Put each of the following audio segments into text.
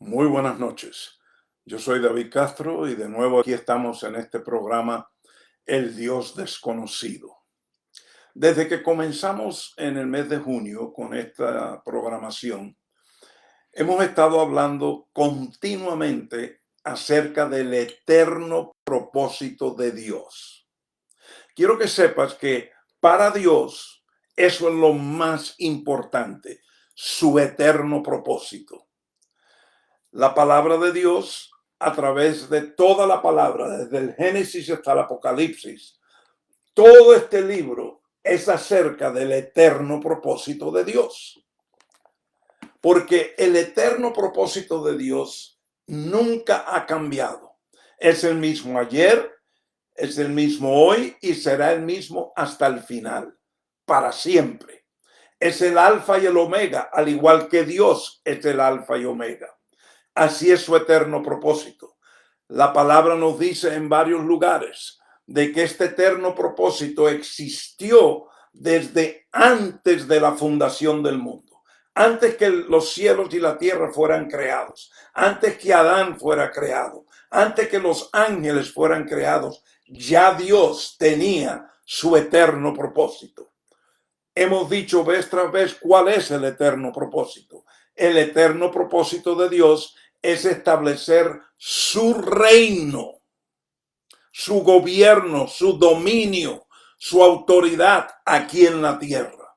Muy buenas noches. Yo soy David Castro y de nuevo aquí estamos en este programa El Dios Desconocido. Desde que comenzamos en el mes de junio con esta programación, hemos estado hablando continuamente acerca del eterno propósito de Dios. Quiero que sepas que para Dios eso es lo más importante, su eterno propósito. La palabra de Dios, a través de toda la palabra, desde el Génesis hasta el Apocalipsis, todo este libro es acerca del eterno propósito de Dios. Porque el eterno propósito de Dios nunca ha cambiado. Es el mismo ayer, es el mismo hoy y será el mismo hasta el final, para siempre. Es el alfa y el omega, al igual que Dios es el alfa y omega. Así es su eterno propósito. La palabra nos dice en varios lugares de que este eterno propósito existió desde antes de la fundación del mundo, antes que los cielos y la tierra fueran creados, antes que Adán fuera creado, antes que los ángeles fueran creados, ya Dios tenía su eterno propósito. Hemos dicho vez tras vez cuál es el eterno propósito. El eterno propósito de Dios es establecer su reino, su gobierno, su dominio, su autoridad aquí en la tierra.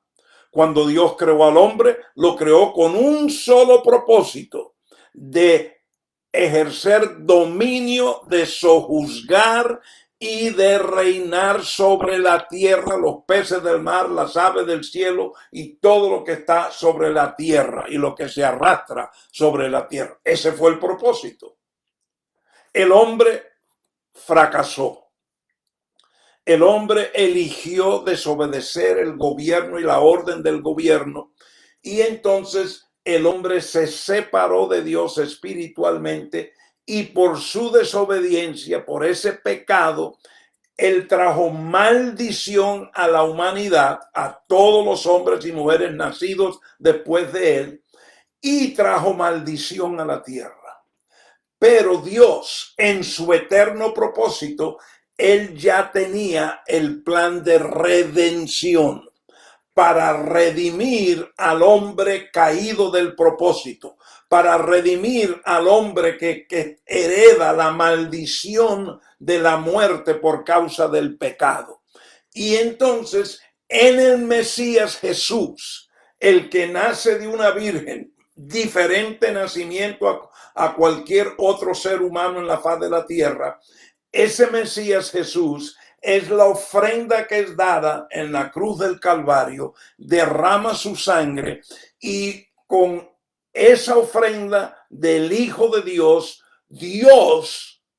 Cuando Dios creó al hombre, lo creó con un solo propósito: de ejercer dominio, de sojuzgar y de reinar sobre la tierra, los peces del mar, las aves del cielo y todo lo que está sobre la tierra y lo que se arrastra sobre la tierra. Ese fue el propósito. El hombre fracasó. El hombre eligió desobedecer el gobierno y la orden del gobierno, y entonces el hombre se separó de Dios espiritualmente, y por su desobediencia, por ese pecado, él trajo maldición a la humanidad, a todos los hombres y mujeres nacidos después de él, y trajo maldición a la tierra. Pero Dios, en su eterno propósito, él ya tenía el plan de redención para redimir al hombre caído del propósito, para redimir al hombre que hereda la maldición de la muerte por causa del pecado. Y entonces, en el Mesías Jesús, el que nace de una virgen, diferente nacimiento a cualquier otro ser humano en la faz de la tierra, ese Mesías Jesús es la ofrenda que es dada en la cruz del Calvario, derrama su sangre, y con esa ofrenda del Hijo de Dios,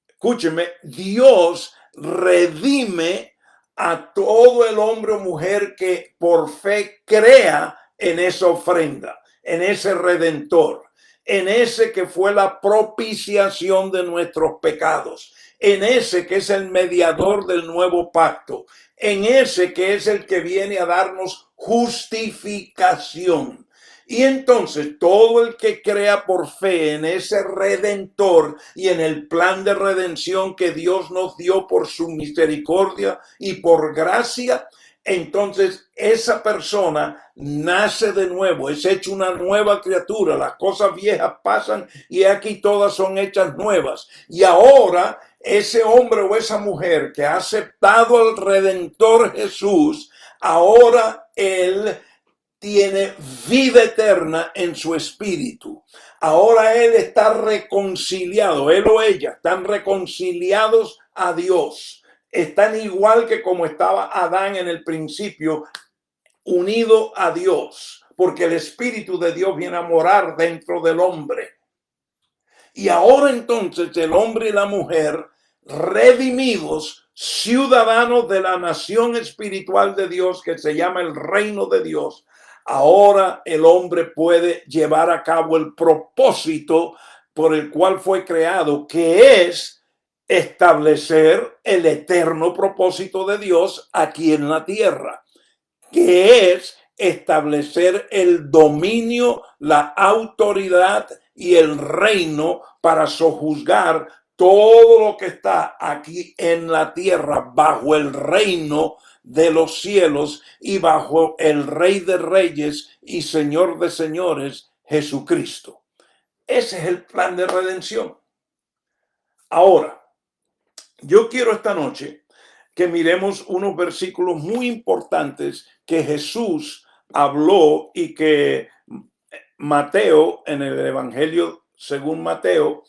escúcheme, Dios redime a todo el hombre o mujer que por fe crea en esa ofrenda, en ese redentor, en ese que fue la propiciación de nuestros pecados, en ese que es el mediador del nuevo pacto, en ese que es el que viene a darnos justificación. Y entonces todo el que crea por fe en ese redentor y en el plan de redención que Dios nos dio por su misericordia y por gracia, entonces esa persona nace de nuevo, es hecho una nueva criatura. Las cosas viejas pasan y aquí todas son hechas nuevas. Y ahora ese hombre o esa mujer que ha aceptado al Redentor Jesús, ahora él tiene vida eterna en su espíritu. Ahora él está reconciliado, él o ella están reconciliados a Dios. Están igual que como estaba Adán en el principio, unido a Dios, porque el Espíritu de Dios viene a morar dentro del hombre. Y ahora entonces el hombre y la mujer, redimidos, ciudadanos de la nación espiritual de Dios que se llama el reino de Dios, ahora el hombre puede llevar a cabo el propósito por el cual fue creado, que es establecer el eterno propósito de Dios aquí en la tierra, que es establecer el dominio, la autoridad y el reino para sojuzgar todo lo que está aquí en la tierra bajo el reino de los cielos y bajo el Rey de Reyes y Señor de Señores, Jesucristo. Ese es el plan de redención. Ahora, yo quiero esta noche que miremos unos versículos muy importantes que Jesús habló y que Mateo, en el Evangelio según Mateo,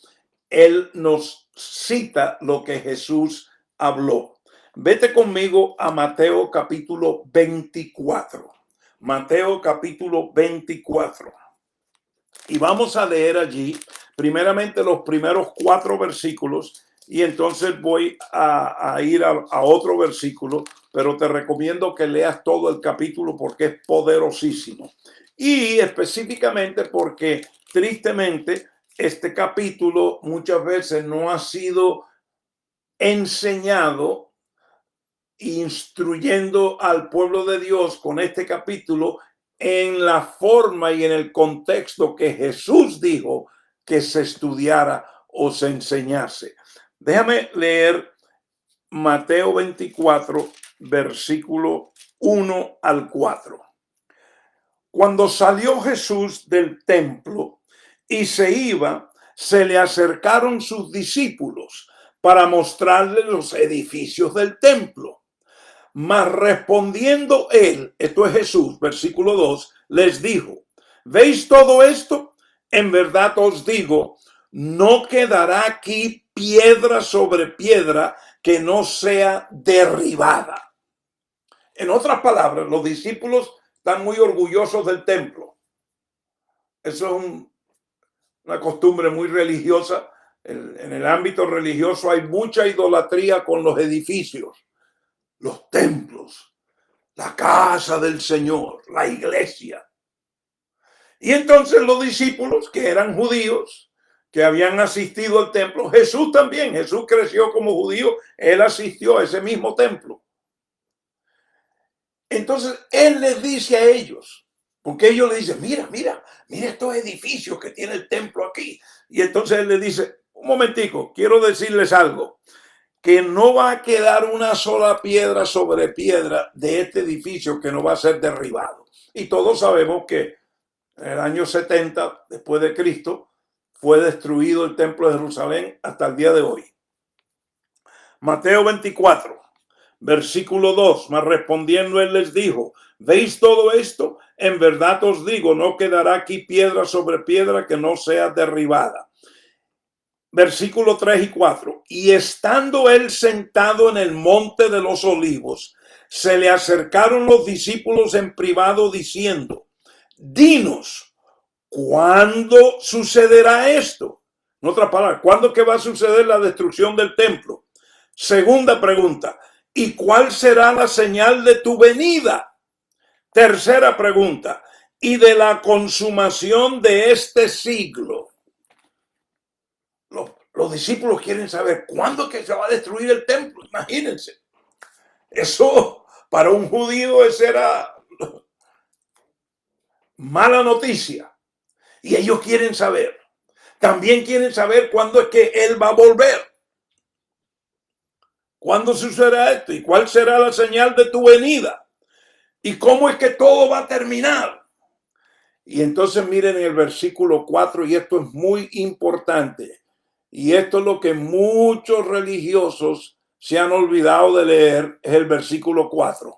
él nos cita lo que Jesús habló. Vete conmigo a Mateo capítulo 24. Mateo capítulo 24. Y vamos a leer allí primeramente los primeros 4 versículos y entonces voy a ir a otro versículo, pero te recomiendo que leas todo el capítulo porque es poderosísimo. Y específicamente porque tristemente este capítulo muchas veces no ha sido enseñado, instruyendo al pueblo de Dios con este capítulo en la forma y en el contexto que Jesús dijo que se estudiara o se enseñase. Déjame leer Mateo 24, versículo 1 al 4. Cuando salió Jesús del templo y se iba, se le acercaron sus discípulos para mostrarle los edificios del templo. Mas respondiendo él, esto es Jesús, versículo 2, les dijo: ¿veis todo esto? En verdad os digo, no quedará aquí piedra sobre piedra que no sea derribada. En otras palabras, los discípulos están muy orgullosos del templo. Eso es una costumbre muy religiosa. En el ámbito religioso hay mucha idolatría con los edificios, los templos, la casa del Señor, la iglesia. Y entonces los discípulos, que eran judíos, que habían asistido al templo, Jesús también, Jesús creció como judío, él asistió a ese mismo templo. Entonces él les dice a ellos, porque ellos le dicen: mira estos edificios que tiene el templo aquí. Y entonces él les dice: un momentico, quiero decirles algo, que no va a quedar una sola piedra sobre piedra de este edificio que no va a ser derribado. Y todos sabemos que en el año 70 después de Cristo fue destruido el templo de Jerusalén hasta el día de hoy. Mateo 24, versículo 2, mas respondiendo él les dijo: ¿veis todo esto? En verdad os digo, no quedará aquí piedra sobre piedra que no sea derribada. Versículo 3 y 4. Y estando él sentado en el monte de los olivos, se le acercaron los discípulos en privado diciendo: dinos, ¿cuándo sucederá esto? En otras palabras, ¿cuándo que va a suceder la destrucción del templo? Segunda pregunta: ¿y cuál será la señal de tu venida? Tercera pregunta: ¿y de la consumación de este siglo? Los discípulos quieren saber cuándo es que se va a destruir el templo. Imagínense. Eso para un judío eso era mala noticia. Y ellos quieren saber. También quieren saber cuándo es que él va a volver. ¿Cuándo sucederá esto? ¿Y cuál será la señal de tu venida? ¿Y cómo es que todo va a terminar? Y entonces miren el versículo 4, y esto es muy importante. Y esto es lo que muchos religiosos se han olvidado de leer, es el versículo 4.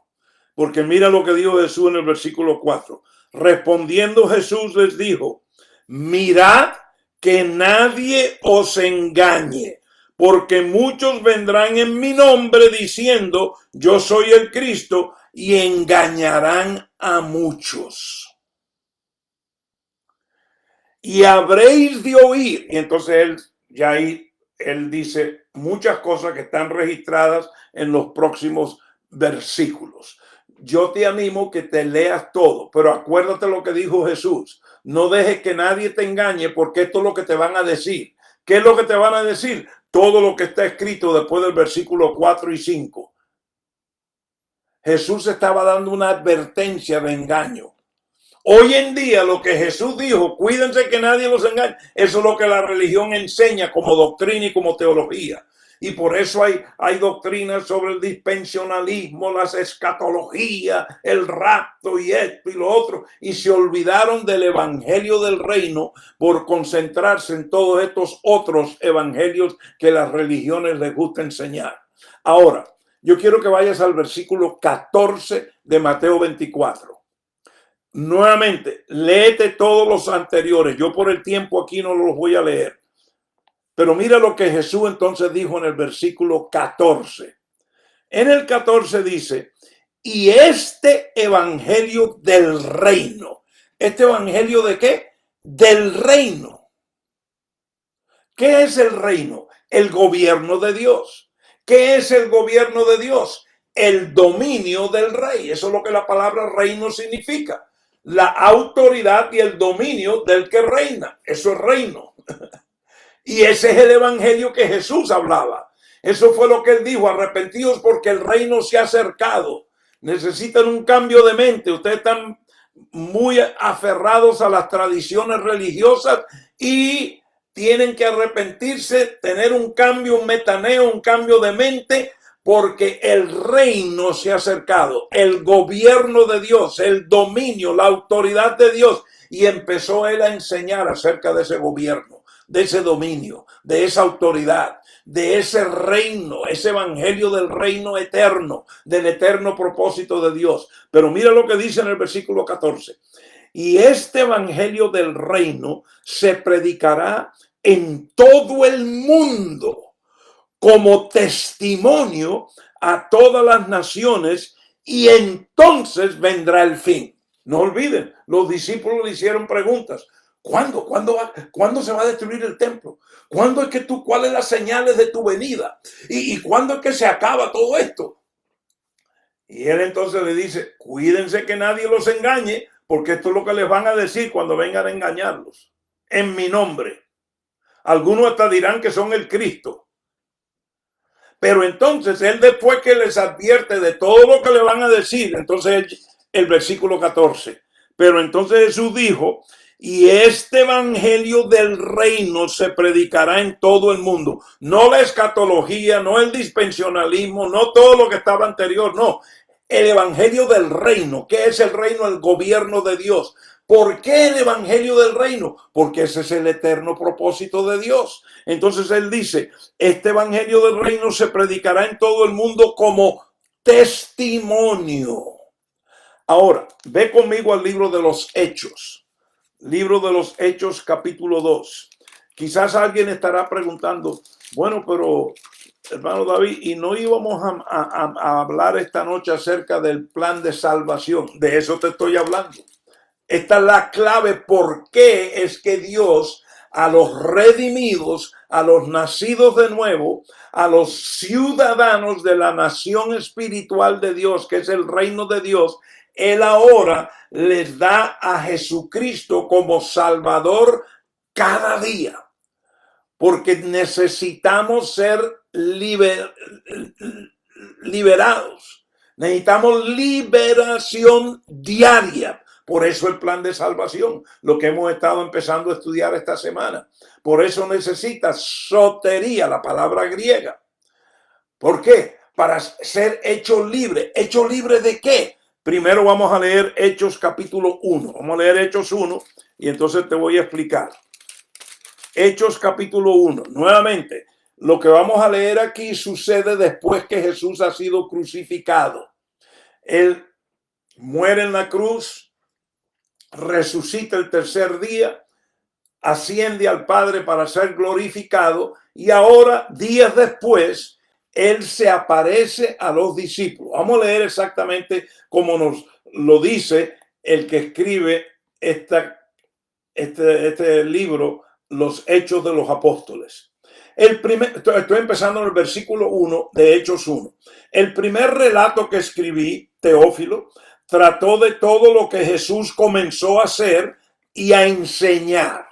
Porque mira lo que dijo Jesús en el versículo 4. Respondiendo Jesús les dijo: mirad que nadie os engañe, porque muchos vendrán en mi nombre diciendo: yo soy el Cristo, y engañarán a muchos. Y habréis de oír. Y entonces él dice muchas cosas que están registradas en los próximos versículos. Yo te animo que te leas todo, pero acuérdate lo que dijo Jesús: no dejes que nadie te engañe, porque esto es lo que te van a decir. ¿Qué es lo que te van a decir? Todo lo que está escrito después del versículo 4 y 5. Jesús estaba dando una advertencia de engaño. Hoy en día lo que Jesús dijo, cuídense que nadie los engañe, eso es lo que la religión enseña como doctrina y como teología. Y por eso hay doctrinas sobre el dispensionalismo, las escatologías, el rapto y esto y lo otro. Y se olvidaron del evangelio del reino por concentrarse en todos estos otros evangelios que las religiones les gusta enseñar. Ahora, yo quiero que vayas al versículo 14 de Mateo 24. Nuevamente, léete todos los anteriores. Yo por el tiempo aquí no los voy a leer. Pero mira lo que Jesús entonces dijo en el versículo 14. En el 14 dice, y este evangelio del reino. ¿Este evangelio de qué? Del reino. ¿Qué es el reino? El gobierno de Dios. ¿Qué es el gobierno de Dios? El dominio del rey. Eso es lo que la palabra reino significa. La autoridad y el dominio del que reina. Eso es reino. Y ese es el evangelio que Jesús hablaba. Eso fue lo que él dijo, arrepentidos porque el reino se ha acercado. Necesitan un cambio de mente. Ustedes están muy aferrados a las tradiciones religiosas y tienen que arrepentirse, tener un cambio, un metaneo, un cambio de mente, porque el reino se ha acercado, el gobierno de Dios, el dominio, la autoridad de Dios. Y empezó él a enseñar acerca de ese gobierno, de ese dominio, de esa autoridad, de ese reino, ese evangelio del reino eterno, del eterno propósito de Dios. Pero mira lo que dice en el versículo 14. Y este evangelio del reino se predicará en todo el mundo como testimonio a todas las naciones, y entonces vendrá el fin. No olviden, los discípulos le hicieron preguntas. ¿Cuándo se va a destruir el templo? ¿Cuáles son las señales de tu venida? ¿Y cuándo es que se acaba todo esto? Y él entonces le dice, cuídense que nadie los engañe, porque esto es lo que les van a decir cuando vengan a engañarlos. En mi nombre. Algunos hasta dirán que son el Cristo. Pero entonces él, después que les advierte de todo lo que le van a decir, entonces el versículo 14. Pero entonces Jesús dijo, y este evangelio del reino se predicará en todo el mundo. No la escatología, no el dispensionalismo, no todo lo que estaba anterior, no. El evangelio del reino. ¿Qué es el reino? El gobierno de Dios. ¿Por qué el evangelio del reino? Porque ese es el eterno propósito de Dios. Entonces él dice, este evangelio del reino se predicará en todo el mundo como testimonio. Ahora, ve conmigo al libro de los Hechos. Libro de los Hechos, capítulo 2. Quizás alguien estará preguntando, bueno, pero hermano David, y no íbamos a hablar esta noche acerca del plan de salvación. De eso te estoy hablando. Esta es la clave por qué es que Dios a los redimidos, a los nacidos de nuevo, a los ciudadanos de la nación espiritual de Dios, que es el reino de Dios, Él ahora les da a Jesucristo como Salvador cada día. Porque necesitamos ser liberados. Necesitamos liberación diaria. Por eso el plan de salvación, lo que hemos estado empezando a estudiar esta semana. Por eso necesitas sotería, la palabra griega. ¿Por qué? Para ser hecho libre. ¿Hecho libre de qué? Primero vamos a leer Hechos capítulo 1. Vamos a leer Hechos 1 y entonces te voy a explicar. Hechos capítulo 1. Nuevamente, lo que vamos a leer aquí sucede después que Jesús ha sido crucificado. Él muere en la cruz, resucita el tercer día, asciende al Padre para ser glorificado, y ahora, días después, Él se aparece a los discípulos. Vamos a leer exactamente como nos lo dice el que escribe este libro, Los Hechos de los Apóstoles. Estoy empezando en el versículo 1 de Hechos 1. El primer relato que escribí, Teófilo, trató de todo lo que Jesús comenzó a hacer y a enseñar,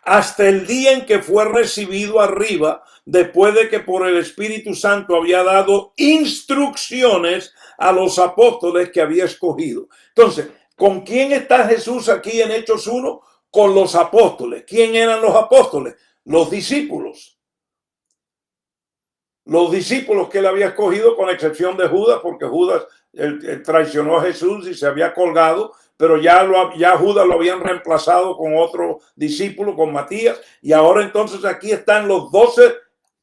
hasta el día en que fue recibido arriba, después de que por el Espíritu Santo había dado instrucciones a los apóstoles que había escogido. Entonces, ¿con quién está Jesús aquí en Hechos 1? Con los apóstoles. ¿Quién eran los apóstoles? Los discípulos. Los discípulos que él había escogido, con excepción de Judas, porque Judas él traicionó a Jesús y se había colgado, pero ya Judas lo habían reemplazado con otro discípulo, con Matías, y ahora entonces aquí están los 12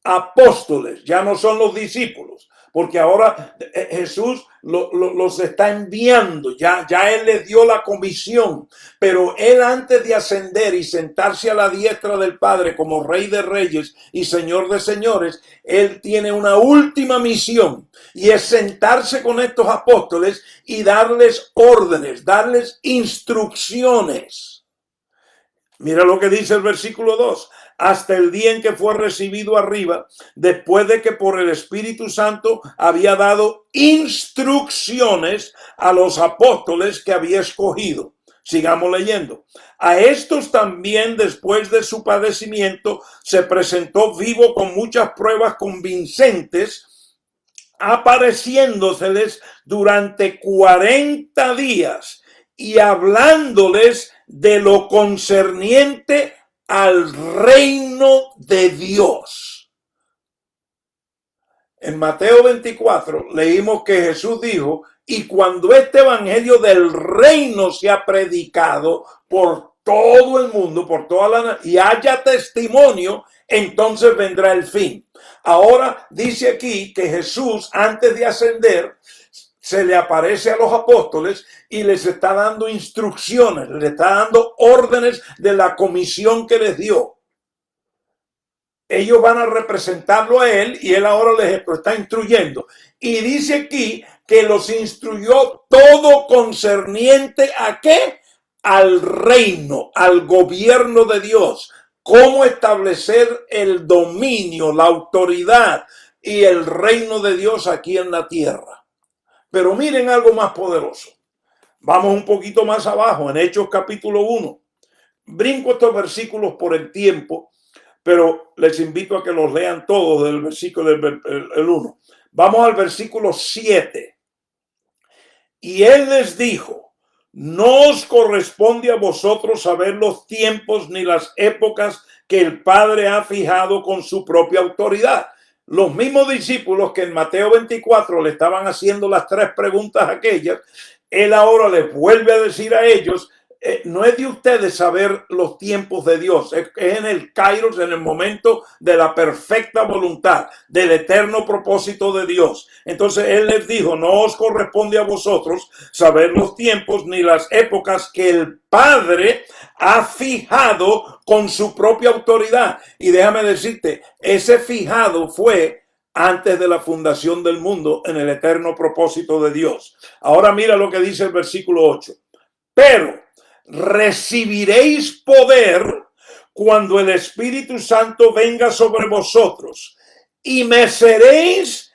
apóstoles, ya no son los discípulos, porque ahora Jesús los está enviando, ya él les dio la comisión, pero él, antes de ascender y sentarse a la diestra del Padre como Rey de Reyes y Señor de Señores, él tiene una última misión, y es sentarse con estos apóstoles y darles órdenes, darles instrucciones. Mira lo que dice el versículo 2. Hasta el día en que fue recibido arriba, después de que por el Espíritu Santo había dado instrucciones a los apóstoles que había escogido. Sigamos leyendo. A estos también, después de su padecimiento, se presentó vivo con muchas pruebas convincentes, apareciéndoseles durante 40 días y hablándoles de lo concerniente al reino de Dios. En Mateo 24 leímos que Jesús dijo: y cuando este evangelio del reino se ha predicado por todo el mundo, por toda la, y haya testimonio, entonces vendrá el fin. Ahora dice aquí que Jesús, antes de ascender, se le aparece a los apóstoles y les está dando instrucciones, les está dando órdenes de la comisión que les dio. Ellos van a representarlo a él y él ahora les está instruyendo. Y dice aquí que los instruyó todo concerniente ¿a qué? Al reino, al gobierno de Dios. Cómo establecer el dominio, la autoridad y el reino de Dios aquí en la tierra. Pero miren algo más poderoso. Vamos un poquito más abajo, en Hechos capítulo 1. Brinco estos versículos por el tiempo, pero les invito a que los lean todos del versículo del 1. Vamos al versículo 7. Y él les dijo: no os corresponde a vosotros saber los tiempos ni las épocas que el Padre ha fijado con su propia autoridad. Los mismos discípulos que en Mateo 24 le estaban haciendo las 3 preguntas aquellas, él ahora les vuelve a decir a ellos: no es de ustedes saber los tiempos de Dios, es en el kairos, en el momento de la perfecta voluntad, del eterno propósito de Dios. Entonces él les dijo: no os corresponde a vosotros saber los tiempos ni las épocas que el Padre ha fijado con su propia autoridad. Y déjame decirte, ese fijado fue antes de la fundación del mundo, en el eterno propósito de Dios. Ahora mira lo que dice el versículo 8. Pero recibiréis poder cuando el Espíritu Santo venga sobre vosotros, y me seréis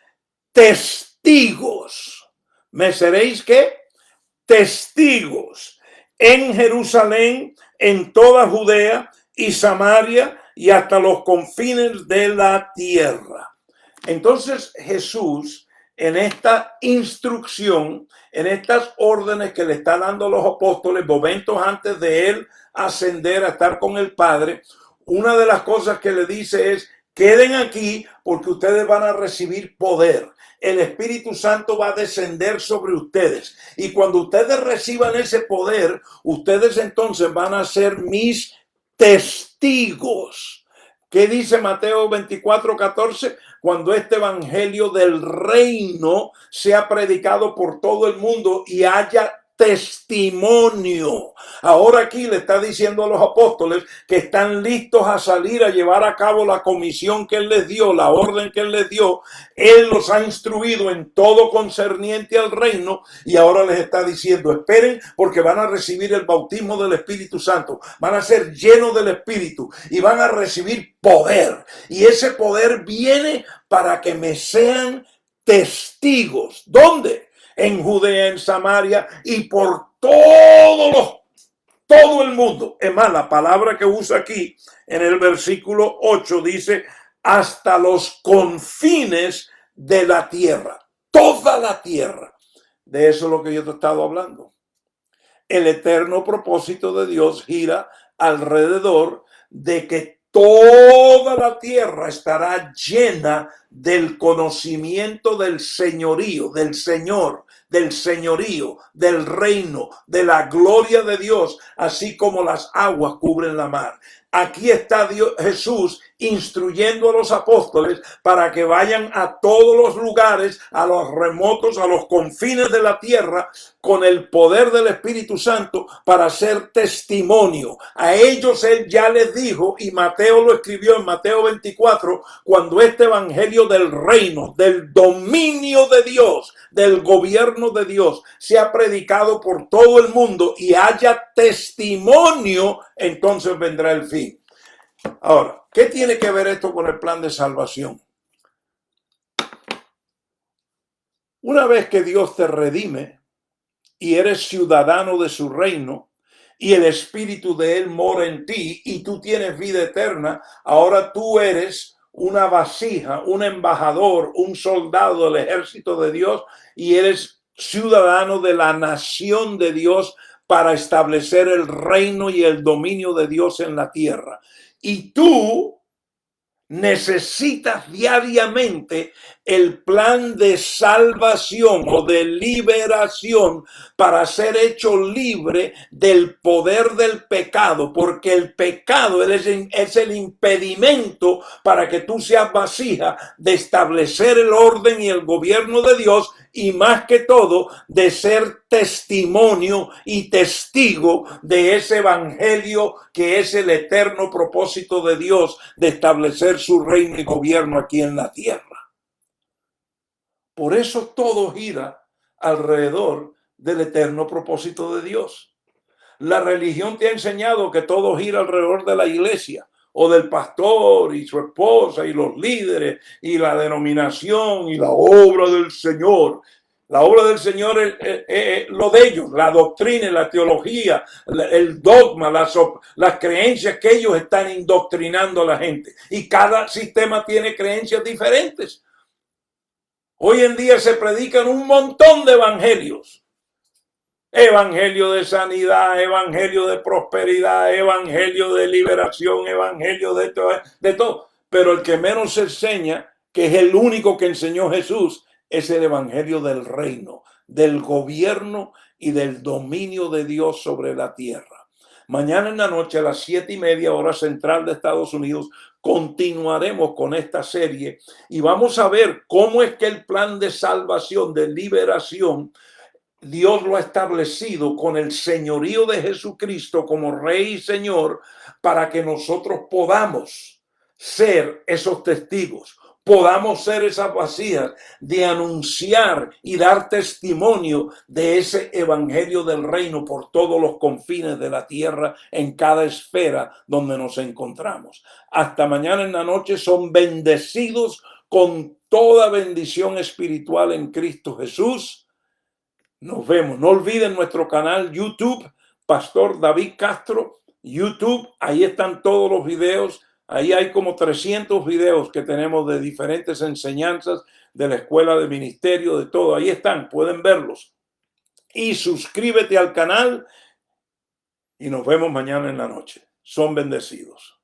testigos. ¿Me seréis qué? Testigos en Jerusalén, en toda Judea y Samaria y hasta los confines de la tierra. Entonces Jesús, en esta instrucción, en estas órdenes que le está dando a los apóstoles momentos antes de él ascender a estar con el Padre, una de las cosas que le dice es: queden aquí porque ustedes van a recibir poder. El Espíritu Santo va a descender sobre ustedes. Y cuando ustedes reciban ese poder, ustedes entonces van a ser mis testigos. ¿Qué dice Mateo 24:14? Cuando este evangelio del reino sea predicado por todo el mundo y haya testimonio. Ahora aquí le está diciendo a los apóstoles que están listos a salir a llevar a cabo la comisión que él les dio, la orden que él les dio. Él los ha instruido en todo concerniente al reino y ahora les está diciendo: esperen, porque van a recibir el bautismo del Espíritu Santo, van a ser llenos del Espíritu y van a recibir poder. Y ese poder viene para que me sean testigos. ¿Dónde? En Judea, en Samaria y por todo el mundo. Es más, la palabra que usa aquí en el versículo 8 dice: hasta los confines de la tierra. Toda la tierra. De eso es lo que yo te he estado hablando. El eterno propósito de Dios gira alrededor de que toda la tierra estará llena del conocimiento del señorío, del Señor, del señorío, del reino, de la gloria de Dios, así como las aguas cubren la mar. Aquí está Dios, Jesús instruyendo a los apóstoles para que vayan a todos los lugares, a los remotos, a los confines de la tierra, con el poder del Espíritu Santo para hacer testimonio. A ellos él ya les dijo, y Mateo lo escribió en Mateo 24, cuando este evangelio del reino, del dominio de Dios, del gobierno de Dios, sea predicado por todo el mundo y haya testimonio, entonces vendrá el fin. Ahora, ¿qué tiene que ver esto con el plan de salvación? Una vez que Dios te redime y eres ciudadano de su reino y el espíritu de él mora en ti y tú tienes vida eterna, ahora tú eres una vasija, un embajador, un soldado del ejército de Dios y eres ciudadano de la nación de Dios para establecer el reino y el dominio de Dios en la tierra. Y tú necesitas diariamente el plan de salvación o de liberación para ser hecho libre del poder del pecado, porque el pecado es el impedimento para que tú seas vasija de establecer el orden y el gobierno de Dios y más que todo de ser testimonio y testigo de ese evangelio que es el eterno propósito de Dios de establecer su reino y gobierno aquí en la tierra. Por eso todo gira alrededor del eterno propósito de Dios. La religión te ha enseñado que todo gira alrededor de la iglesia o del pastor y su esposa y los líderes y la denominación y la obra del Señor. La obra del Señor es lo de ellos, la doctrina, la teología, el dogma, las creencias que ellos están indoctrinando a la gente. Y cada sistema tiene creencias diferentes. Hoy en día se predican un montón de evangelios. Evangelio de sanidad, evangelio de prosperidad, evangelio de liberación, evangelio de todo. Pero el que menos se enseña, que es el único que enseñó Jesús, es el evangelio del reino, del gobierno y del dominio de Dios sobre la tierra. Mañana en la noche a las 7:30 hora central de Estados Unidos continuaremos con esta serie y vamos a ver cómo es que el plan de salvación, de liberación, Dios lo ha establecido con el señorío de Jesucristo como Rey y Señor para que nosotros podamos ser esos testigos, podamos ser esas vasijas de anunciar y dar testimonio de ese evangelio del reino por todos los confines de la tierra en cada esfera donde nos encontramos. Hasta mañana en la noche. Son bendecidos con toda bendición espiritual en Cristo Jesús. Nos vemos. No olviden nuestro canal YouTube, Pastor David Castro, YouTube. Ahí están todos los videos. Ahí hay como 300 videos que tenemos de diferentes enseñanzas de la escuela de ministerio, de todo. Ahí están, pueden verlos. Y suscríbete al canal y nos vemos mañana en la noche. Son bendecidos.